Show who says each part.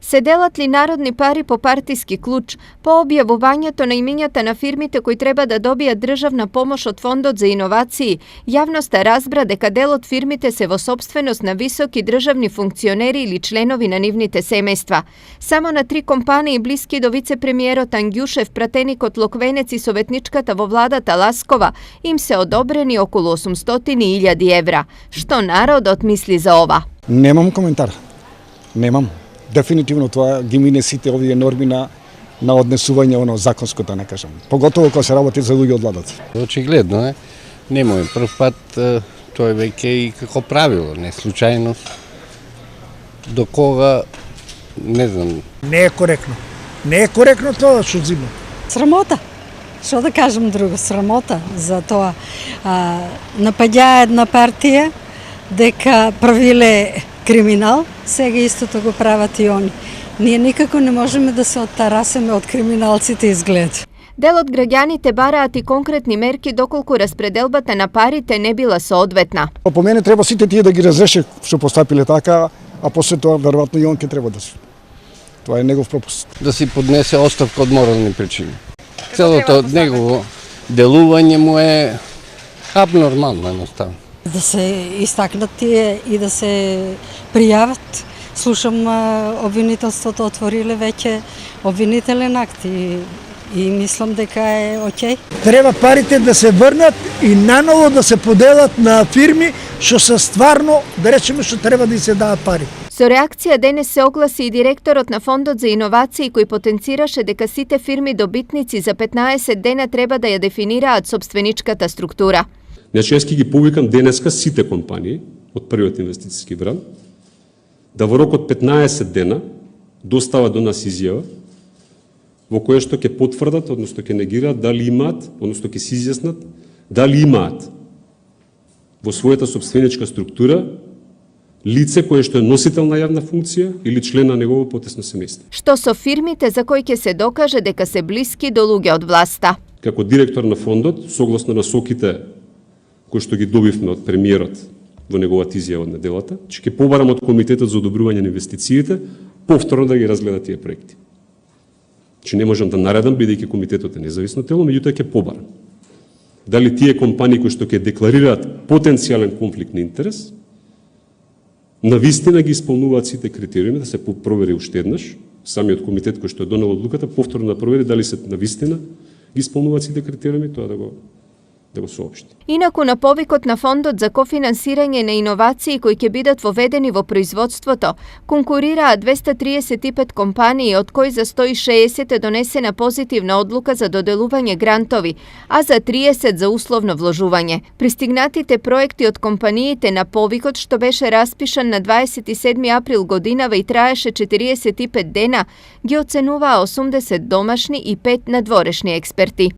Speaker 1: Се делат ли народни пари по партиски клуч? По објавувањето на имињата на фирмите кои треба да добијат државна помош од Фондот за иновации, јавноста разбра дека дел од фирмите се во сопственост на високи државни функционери или членови на нивните семејства. Само на 3 компании блиски до вице-премиерот Ангјушев, пратеникот Локвенец и советничката во владата Ласкова, им се одобрени околу 800.000 евра. Што народот мисли за ова?
Speaker 2: Немам коментар. Немам. Дефинитивно тоа ги мине сите овие норми на однесување законско, да не кажам. Поготово кога се работи за луѓе од владата.
Speaker 3: Очигледно е. Немој прв пат, тоа е веќе и како правило, не случајност. До кога, не знам.
Speaker 4: Не е коректно. Не е коректно тоа што зима.
Speaker 5: Срамота. Што да кажам друго, срамота за тоа. Напаѓаа една партија дека правиле криминал, сега истото го прават и они. Ние никако не можеме да се оттарасеме од криминалците изглед.
Speaker 1: Дел од граѓаните бараат и конкретни мерки доколку распределбата на парите не била соодветна.
Speaker 2: По мене треба сите тие да ги разреше што постапиле така, а после тоа веројатно и он ќе треба да се. Тоа е негов пропуст.
Speaker 3: Да си поднесе оставка од морални причини. Целото негово делување му е абнормално едноставно.
Speaker 5: Да се истакнат тие и да се пријават. Слушам, обвинителството отвориле веќе обвинителен акт и мислам дека е окей.
Speaker 4: Треба парите да се врнат и наново да се поделат на фирми што се стварно, да речеме, што треба да се дадат пари.
Speaker 1: Со реакција денес се огласи и директорот на Фондот за иновации кој потенцираше дека сите фирми добитници за 15 дена треба да ја дефинираат сопственичката структура.
Speaker 6: Значи, јас ќе ги повикам денеска сите компании од првиот инвестициски бран да во рок од 15 дена достават до нас изјава во која што ќе потврдат, односно ќе негираат дали имаат, односно ќе се изјаснат дали имаат во својата сопственичка структура лице кое што е носител на јавна функција или член на негово потесно семејство.
Speaker 1: Што со фирмите за кои ќе се докаже дека се блиски до луѓе од власта?
Speaker 6: Како директор на фондот, согласно насоките кои што ги добивме од премиерот во неговата изјава од неделата, ќе побарам од Комитетот за одобрување на инвестициите повторно да ги разгледа тие проекти. Не можам да наредам, бидејќи комитетот е независно тело, меѓутоа ќе побарам. Дали тие компании кои што ќе декларираат потенцијален конфликт на интерес, навистина ги исполнуваат сите критериуми, да се провери уште еднаш, самиот комитет кој што е донел одлуката, повторно да провери дали се навистина ги исполнуваат сите критериуми, тоа да го соопшти.
Speaker 1: Инаку на повикот на Фондот за кофинансирање на иновации кои ќе бидат воведени во производството, конкурираат 235 компании, од кои за 160 е донесена позитивна одлука за доделување грантови, а за 30 за условно вложување. Пристигнатите проекти од компаниите на повикот, што беше распишан на 27 април годинава и траеше 45 дена, ги оценуваа 80 домашни и 5 надворешни експерти.